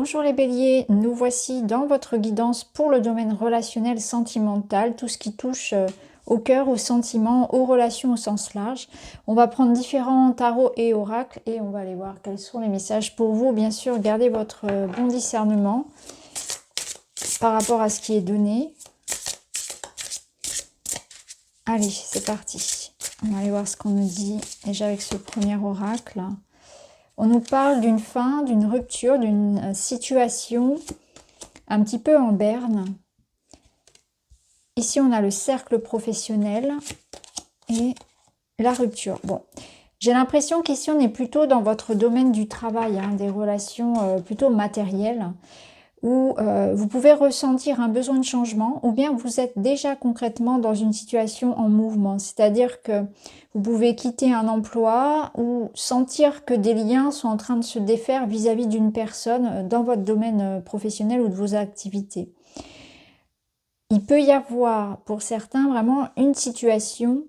Bonjour les béliers, nous voici dans votre guidance pour le domaine relationnel sentimental, tout ce qui touche au cœur, aux sentiments, aux relations au sens large. On va prendre différents tarots et oracles et on va aller voir quels sont les messages pour vous. Bien sûr, gardez votre bon discernement par rapport à ce qui est donné. Allez, c'est parti. On va aller voir ce qu'on nous dit déjà avec ce premier oracle. On nous parle d'une fin, d'une rupture, d'une situation un petit peu en berne. Ici, on a le cercle professionnel et la rupture. Bon, j'ai l'impression qu'ici, on est plutôt dans votre domaine du travail, des relations plutôt matérielles, où vous pouvez ressentir un besoin de changement ou bien vous êtes déjà concrètement dans une situation en mouvement. C'est-à-dire que vous pouvez quitter un emploi ou sentir que des liens sont en train de se défaire vis-à-vis d'une personne dans votre domaine professionnel ou de vos activités. Il peut y avoir pour certains vraiment une situation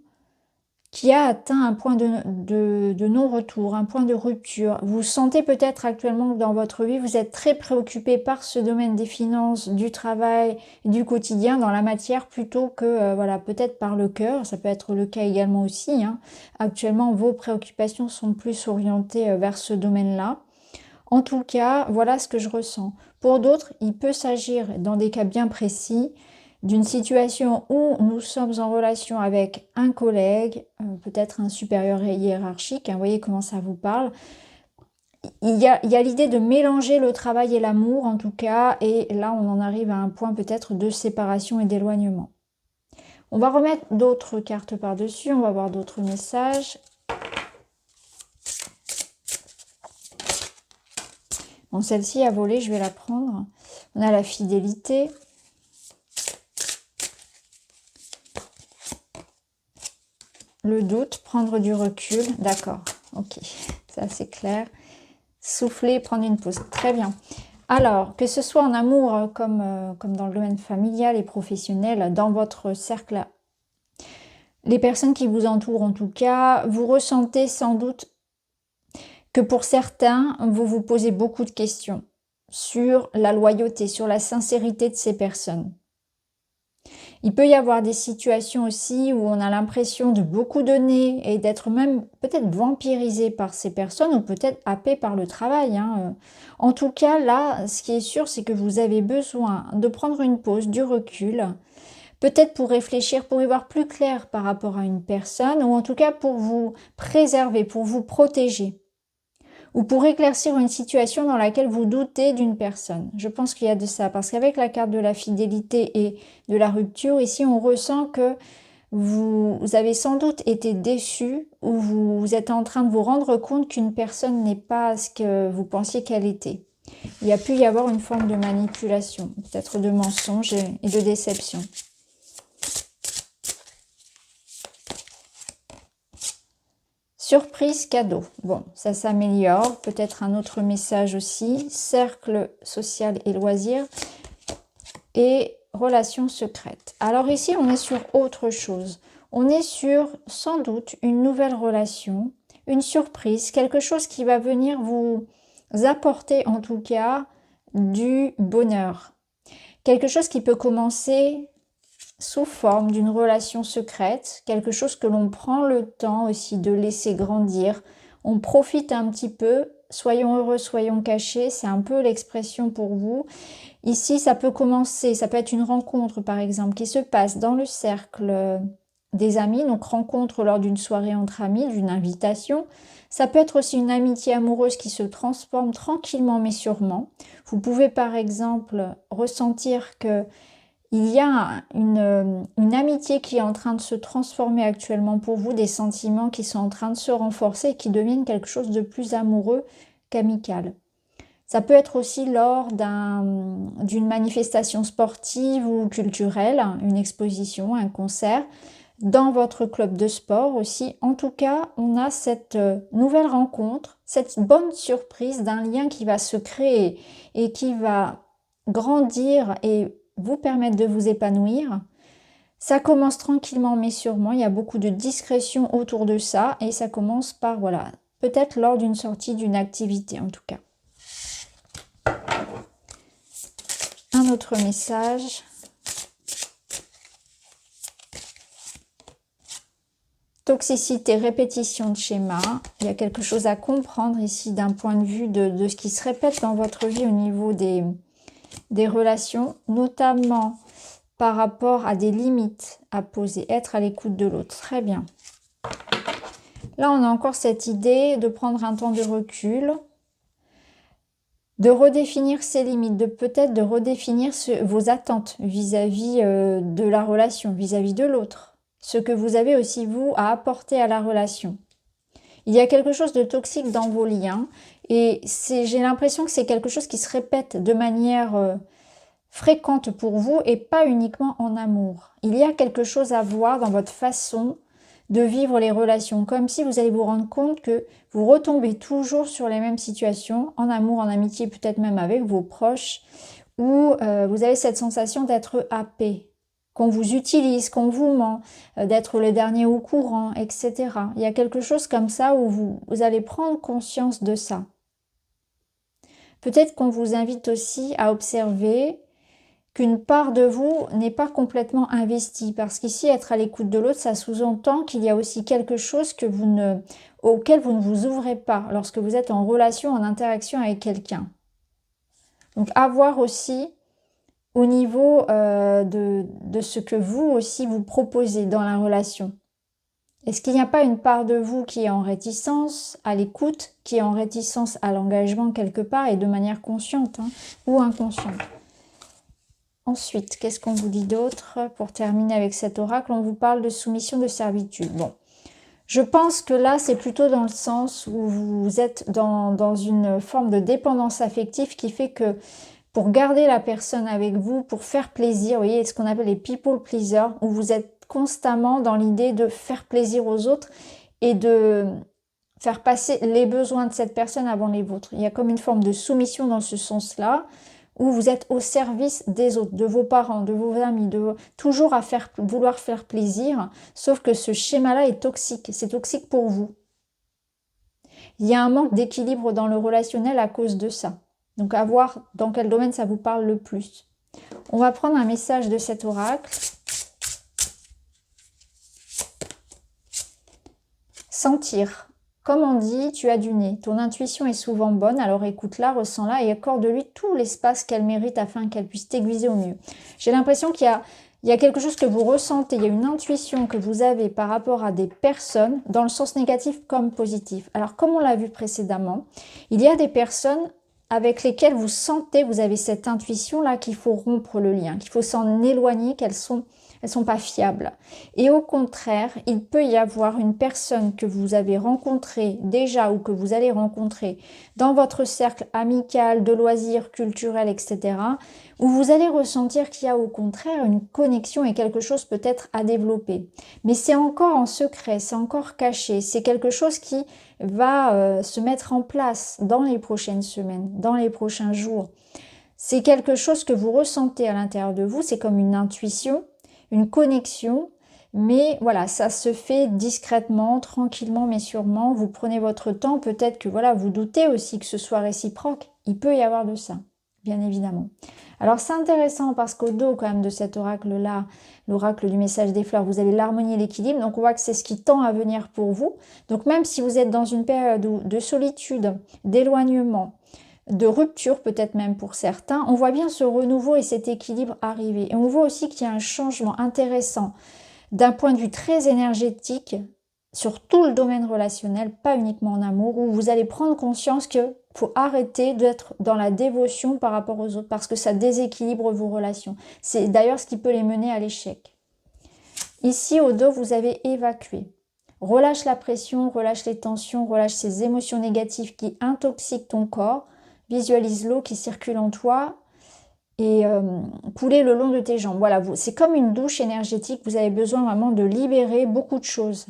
qui a atteint un point de non-retour, un point de rupture. Vous sentez peut-être actuellement que dans votre vie, vous êtes très préoccupé par ce domaine des finances, du travail, du quotidien, dans la matière, plutôt que, voilà, peut-être par le cœur. Ça peut être le cas également aussi. Actuellement, vos préoccupations sont plus orientées vers ce domaine-là. En tout cas, voilà ce que je ressens. Pour d'autres, il peut s'agir, dans des cas bien précis, d'une situation où nous sommes en relation avec un collègue, peut-être un supérieur hiérarchique, vous voyez comment ça vous parle. Il y a l'idée de mélanger le travail et l'amour en tout cas, et là on en arrive à un point peut-être de séparation et d'éloignement. On va remettre d'autres cartes par-dessus, on va voir d'autres messages. Bon, celle-ci a volé, je vais la prendre. On a la fidélité. Le doute, prendre du recul, d'accord, ok, ça c'est clair. Souffler, prendre une pause, très bien. Alors, que ce soit en amour comme dans le domaine familial et professionnel, dans votre cercle, les personnes qui vous entourent en tout cas, vous ressentez sans doute que pour certains, vous vous posez beaucoup de questions sur la loyauté, sur la sincérité de ces personnes. Il peut y avoir des situations aussi où on a l'impression de beaucoup donner et d'être même peut-être vampirisé par ces personnes ou peut-être happé par le travail. En tout cas, là, ce qui est sûr, c'est que vous avez besoin de prendre une pause, du recul, peut-être pour réfléchir, pour y voir plus clair par rapport à une personne ou en tout cas pour vous préserver, pour vous protéger ou pour éclaircir une situation dans laquelle vous doutez d'une personne. Je pense qu'il y a de ça, parce qu'avec la carte de la fidélité et de la rupture, ici on ressent que vous avez sans doute été déçu ou vous êtes en train de vous rendre compte qu'une personne n'est pas ce que vous pensiez qu'elle était. Il y a pu y avoir une forme de manipulation, peut-être de mensonge et de déception. Surprise cadeau. Bon, ça s'améliore. Peut-être un autre message aussi. Cercle social et loisirs. Et relations secrètes. Alors ici, on est sur autre chose. On est sur, sans doute, une nouvelle relation, une surprise, quelque chose qui va venir vous apporter, en tout cas, du bonheur. Quelque chose qui peut commencer sous forme d'une relation secrète, quelque chose que l'on prend le temps aussi de laisser grandir. On profite un petit peu, soyons heureux, soyons cachés, c'est un peu l'expression pour vous. Ici, ça peut commencer, ça peut être une rencontre par exemple qui se passe dans le cercle des amis, donc rencontre lors d'une soirée entre amis, d'une invitation. Ça peut être aussi une amitié amoureuse qui se transforme tranquillement mais sûrement. Vous pouvez par exemple ressentir que il y a une amitié qui est en train de se transformer actuellement pour vous, des sentiments qui sont en train de se renforcer et qui deviennent quelque chose de plus amoureux qu'amical. Ça peut être aussi lors d'une manifestation sportive ou culturelle, une exposition, un concert, dans votre club de sport aussi. En tout cas, on a cette nouvelle rencontre, cette bonne surprise d'un lien qui va se créer et qui va grandir et vous permettre de vous épanouir. Ça commence tranquillement mais sûrement, il y a beaucoup de discrétion autour de ça et ça commence par, voilà, peut-être lors d'une sortie d'une activité en tout cas. Un autre message. Toxicité, répétition de schéma. Il y a quelque chose à comprendre ici d'un point de vue de ce qui se répète dans votre vie au niveau des relations, notamment par rapport à des limites à poser, être à l'écoute de l'autre. Très bien. Là, on a encore cette idée de prendre un temps de recul, de redéfinir ses limites, de peut-être de redéfinir vos attentes vis-à-vis de la relation, vis-à-vis de l'autre. Ce que vous avez aussi, vous, à apporter à la relation. Il y a quelque chose de toxique dans vos liens et j'ai l'impression que c'est quelque chose qui se répète de manière fréquente pour vous et pas uniquement en amour. Il y a quelque chose à voir dans votre façon de vivre les relations, comme si vous allez vous rendre compte que vous retombez toujours sur les mêmes situations, en amour, en amitié, peut-être même avec vos proches, où vous avez cette sensation d'être happé, qu'on vous utilise, qu'on vous ment, d'être le dernier au courant, etc. Il y a quelque chose comme ça où vous allez prendre conscience de ça. Peut-être qu'on vous invite aussi à observer qu'une part de vous n'est pas complètement investie. Parce qu'ici, être à l'écoute de l'autre, ça sous-entend qu'il y a aussi quelque chose auquel vous ne vous ouvrez pas lorsque vous êtes en relation, en interaction avec quelqu'un. Donc, avoir aussi au niveau de ce que vous aussi vous proposez dans la relation. Est-ce qu'il n'y a pas une part de vous qui est en réticence à l'écoute, qui est en réticence à l'engagement quelque part et de manière consciente ou inconsciente? Ensuite, qu'est-ce qu'on vous dit d'autre? Pour terminer avec cet oracle, on vous parle de soumission, de servitude. Bon, je pense que là, c'est plutôt dans le sens où vous êtes dans une forme de dépendance affective qui fait que pour garder la personne avec vous, pour faire plaisir, vous voyez, ce qu'on appelle les people pleasers, où vous êtes constamment dans l'idée de faire plaisir aux autres et de faire passer les besoins de cette personne avant les vôtres. Il y a comme une forme de soumission dans ce sens-là, où vous êtes au service des autres, de vos parents, de vos amis, toujours à vouloir faire plaisir, sauf que ce schéma-là est toxique, c'est toxique pour vous. Il y a un manque d'équilibre dans le relationnel à cause de ça. Donc à voir dans quel domaine ça vous parle le plus. On va prendre un message de cet oracle. Sentir. Comme on dit, tu as du nez. Ton intuition est souvent bonne, alors écoute-la, ressens-la et accorde-lui tout l'espace qu'elle mérite afin qu'elle puisse t'aiguiser au mieux. J'ai l'impression qu'il y a quelque chose que vous ressentez, il y a une intuition que vous avez par rapport à des personnes, dans le sens négatif comme positif. Alors comme on l'a vu précédemment, il y a des personnes avec lesquelles vous sentez, vous avez cette intuition-là qu'il faut rompre le lien, qu'il faut s'en éloigner, qu'elles sont pas fiables. Et au contraire, il peut y avoir une personne que vous avez rencontrée déjà ou que vous allez rencontrer dans votre cercle amical, de loisirs, culturels, etc., où vous allez ressentir qu'il y a au contraire une connexion et quelque chose peut-être à développer. Mais c'est encore en secret, c'est encore caché, c'est quelque chose qui va se mettre en place dans les prochaines semaines, dans les prochains jours. C'est quelque chose que vous ressentez à l'intérieur de vous, c'est comme une intuition, une connexion, mais voilà, ça se fait discrètement, tranquillement, mais sûrement. Vous prenez votre temps, peut-être que voilà, vous doutez aussi que ce soit réciproque. Il peut y avoir de ça, bien évidemment. Alors c'est intéressant parce qu'au dos quand même de cet oracle-là, l'oracle du message des fleurs, vous avez l'harmonie et l'équilibre. Donc on voit que c'est ce qui tend à venir pour vous. Donc même si vous êtes dans une période de solitude, d'éloignement, de rupture peut-être même pour certains, on voit bien ce renouveau et cet équilibre arriver. Et on voit aussi qu'il y a un changement intéressant d'un point de vue très énergétique sur tout le domaine relationnel, pas uniquement en amour, où vous allez prendre conscience qu'il faut arrêter d'être dans la dévotion par rapport aux autres parce que ça déséquilibre vos relations. C'est d'ailleurs ce qui peut les mener à l'échec. Ici, au dos, vous avez évacué. Relâche la pression, relâche les tensions, relâche ces émotions négatives qui intoxiquent ton corps. Visualise l'eau qui circule en toi et couler le long de tes jambes. Voilà, c'est comme une douche énergétique. Vous avez besoin vraiment de libérer beaucoup de choses.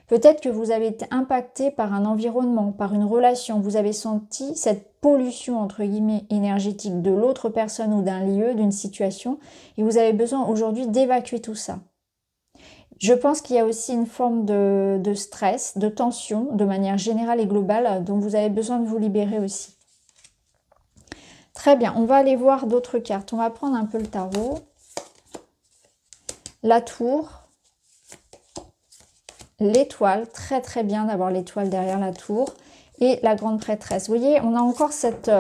Peut-être que vous avez été impacté par un environnement, par une relation. Vous avez senti cette pollution, entre guillemets, énergétique de l'autre personne ou d'un lieu, d'une situation. Et vous avez besoin aujourd'hui d'évacuer tout ça. Je pense qu'il y a aussi une forme de stress, de tension, de manière générale et globale, dont vous avez besoin de vous libérer aussi. Très bien, on va aller voir d'autres cartes. On va prendre un peu le tarot. La tour. L'étoile, très très bien d'avoir l'étoile derrière la tour. Et la grande prêtresse. Vous voyez, on a encore cette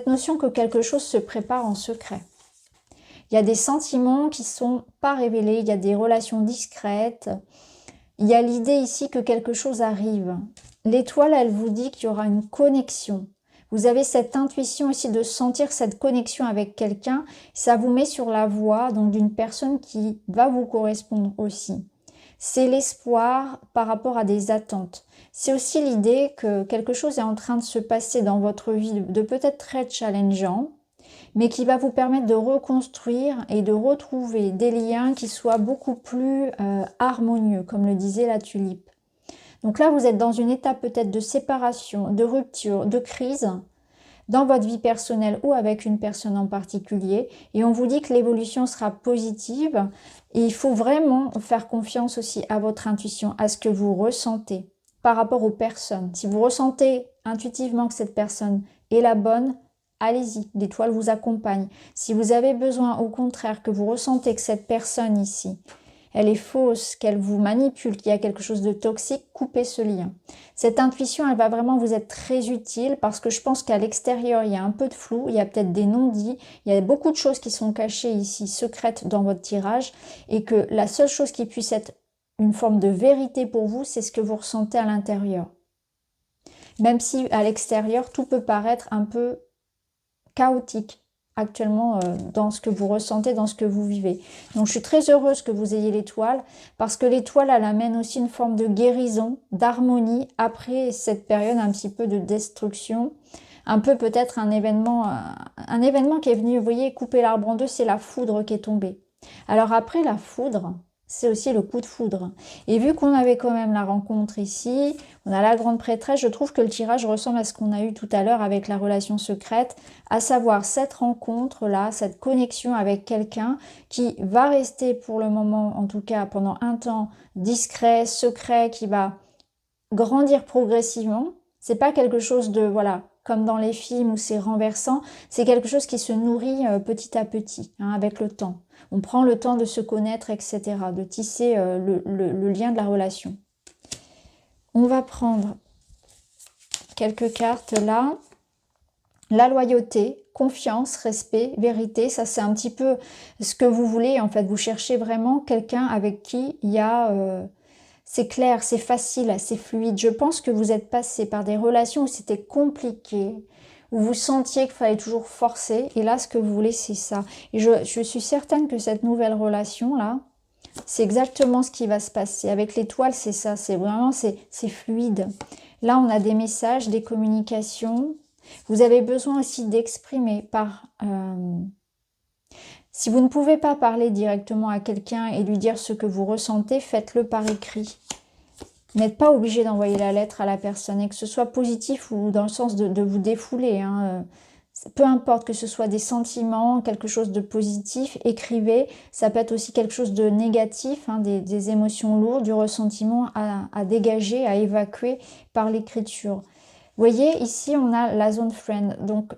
notion que quelque chose se prépare en secret. Il y a des sentiments qui ne sont pas révélés, il y a des relations discrètes. Il y a l'idée ici que quelque chose arrive. L'étoile, elle vous dit qu'il y aura une connexion. Vous avez cette intuition aussi de sentir cette connexion avec quelqu'un. Ça vous met sur la voie donc d'une personne qui va vous correspondre aussi. C'est l'espoir par rapport à des attentes. C'est aussi l'idée que quelque chose est en train de se passer dans votre vie de peut-être très challengeant, mais qui va vous permettre de reconstruire et de retrouver des liens qui soient beaucoup plus harmonieux, comme le disait la tulipe. Donc là, vous êtes dans une étape peut-être de séparation, de rupture, de crise, dans votre vie personnelle ou avec une personne en particulier. Et on vous dit que l'évolution sera positive. Et il faut vraiment faire confiance aussi à votre intuition, à ce que vous ressentez par rapport aux personnes. Si vous ressentez intuitivement que cette personne est la bonne, allez-y, l'étoile vous accompagne. Si vous avez besoin, au contraire, que vous ressentez que cette personne ici, elle est fausse, qu'elle vous manipule, qu'il y a quelque chose de toxique, coupez ce lien. Cette intuition, elle va vraiment vous être très utile parce que je pense qu'à l'extérieur, il y a un peu de flou, il y a peut-être des non-dits, il y a beaucoup de choses qui sont cachées ici, secrètes dans votre tirage, et que la seule chose qui puisse être une forme de vérité pour vous, c'est ce que vous ressentez à l'intérieur. Même si à l'extérieur, tout peut paraître un peu chaotique actuellement dans ce que vous ressentez, dans ce que vous vivez. Donc je suis très heureuse que vous ayez l'étoile parce que l'étoile, elle amène aussi une forme de guérison, d'harmonie après cette période un petit peu de destruction. Un peu peut-être un événement qui est venu, vous voyez, couper l'arbre en deux, c'est la foudre qui est tombée. Alors après la foudre, c'est aussi le coup de foudre. Et vu qu'on avait quand même la rencontre ici, on a la grande prêtresse, je trouve que le tirage ressemble à ce qu'on a eu tout à l'heure avec la relation secrète, à savoir cette rencontre-là, cette connexion avec quelqu'un qui va rester pour le moment, en tout cas pendant un temps, discret, secret, qui va grandir progressivement. C'est pas quelque chose de, voilà, comme dans les films où c'est renversant, c'est quelque chose qui se nourrit petit à petit, hein, avec le temps. On prend le temps de se connaître, etc., de tisser le lien de la relation. On va prendre quelques cartes là. La loyauté, confiance, respect, vérité, ça c'est un petit peu ce que vous voulez. En fait, vous cherchez vraiment quelqu'un avec qui il y a... c'est clair, c'est facile, c'est fluide. Je pense que vous êtes passé par des relations où c'était compliqué, où vous sentiez qu'il fallait toujours forcer. Et là, ce que vous voulez, c'est ça. Et je suis certaine que cette nouvelle relation-là, c'est exactement ce qui va se passer. Avec l'étoile, c'est ça. C'est vraiment, c'est fluide. Là, on a des messages, des communications. Vous avez besoin aussi d'exprimer par... si vous ne pouvez pas parler directement à quelqu'un et lui dire ce que vous ressentez, faites-le par écrit. Vous n'êtes pas obligé d'envoyer la lettre à la personne, et que ce soit positif ou dans le sens de vous défouler. Hein. Peu importe que ce soit des sentiments, quelque chose de positif, écrivez. Ça peut être aussi quelque chose de négatif, hein, des émotions lourdes, du ressentiment à dégager, à évacuer par l'écriture. Vous voyez, ici, on a la zone friend. Donc,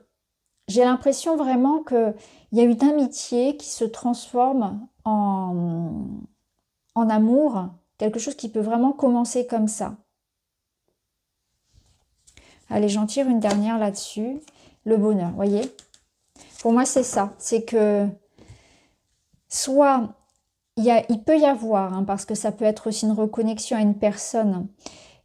j'ai l'impression vraiment qu'il y a une amitié qui se transforme en amour, quelque chose qui peut vraiment commencer comme ça. Allez, j'en tire une dernière là-dessus. Le bonheur, voyez. Pour moi, c'est ça. C'est que soit il peut y avoir, hein, parce que ça peut être aussi une reconnexion à une personne,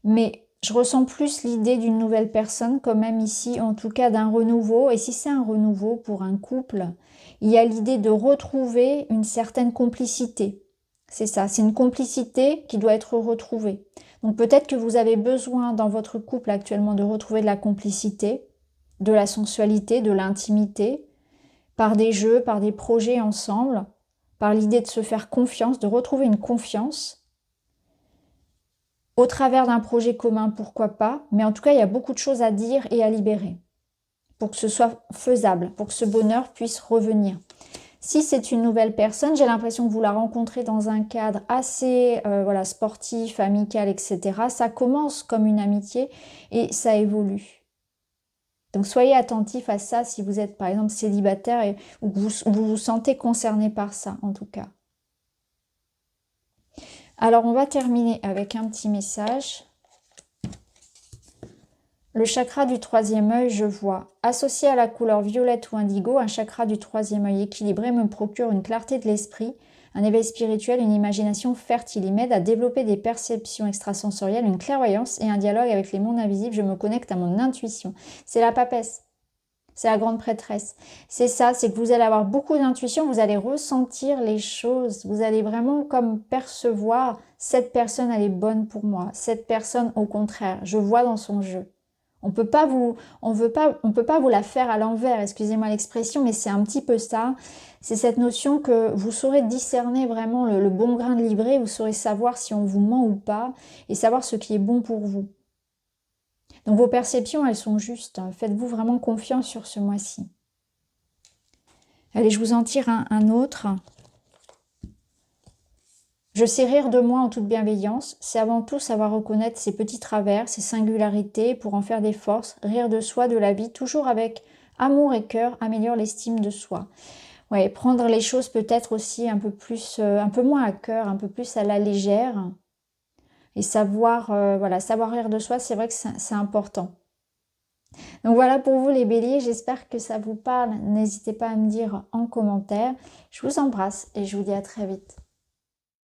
mais je ressens plus l'idée d'une nouvelle personne quand même ici, en tout cas d'un renouveau. Et si c'est un renouveau pour un couple, il y a l'idée de retrouver une certaine complicité. C'est ça, c'est une complicité qui doit être retrouvée. Donc peut-être que vous avez besoin dans votre couple actuellement de retrouver de la complicité, de la sensualité, de l'intimité, par des jeux, par des projets ensemble, par l'idée de se faire confiance, de retrouver une confiance. Au travers d'un projet commun, pourquoi pas, mais en tout cas, il y a beaucoup de choses à dire et à libérer pour que ce soit faisable, pour que ce bonheur puisse revenir. Si c'est une nouvelle personne, j'ai l'impression que vous la rencontrez dans un cadre assez voilà, sportif, amical, etc. Ça commence comme une amitié et ça évolue. Donc soyez attentif à ça si vous êtes par exemple célibataire et ou que vous vous sentez concerné par ça en tout cas. Alors on va terminer avec un petit message. Le chakra du troisième œil, je vois. Associé à la couleur violette ou indigo, un chakra du troisième œil équilibré me procure une clarté de l'esprit, un éveil spirituel, une imagination fertile. Il m'aide à développer des perceptions extrasensorielles, une clairvoyance et un dialogue avec les mondes invisibles. Je me connecte à mon intuition. C'est la papesse. C'est la grande prêtresse. C'est ça, c'est que vous allez avoir beaucoup d'intuition, vous allez ressentir les choses, vous allez vraiment comme percevoir, cette personne elle est bonne pour moi, cette personne au contraire, je vois dans son jeu. On peut pas vous la faire à l'envers, excusez-moi l'expression, mais c'est un petit peu ça. C'est cette notion que vous saurez discerner vraiment le bon grain de livret, vous saurez savoir si on vous ment ou pas, et savoir ce qui est bon pour vous. Donc vos perceptions, elles sont justes. Faites-vous vraiment confiance sur ce mois-ci. Allez, je vous en tire un autre. Je sais rire de moi en toute bienveillance. C'est avant tout savoir reconnaître ses petits travers, ses singularités pour en faire des forces. Rire de soi, de la vie, toujours avec amour et cœur, améliore l'estime de soi. Ouais, prendre les choses peut-être aussi un peu plus, un peu moins à cœur, un peu plus à la légère. Et savoir, voilà, savoir rire de soi, c'est vrai que c'est important. Donc voilà pour vous les béliers, j'espère que ça vous parle. N'hésitez pas à me dire en commentaire. Je vous embrasse et je vous dis à très vite.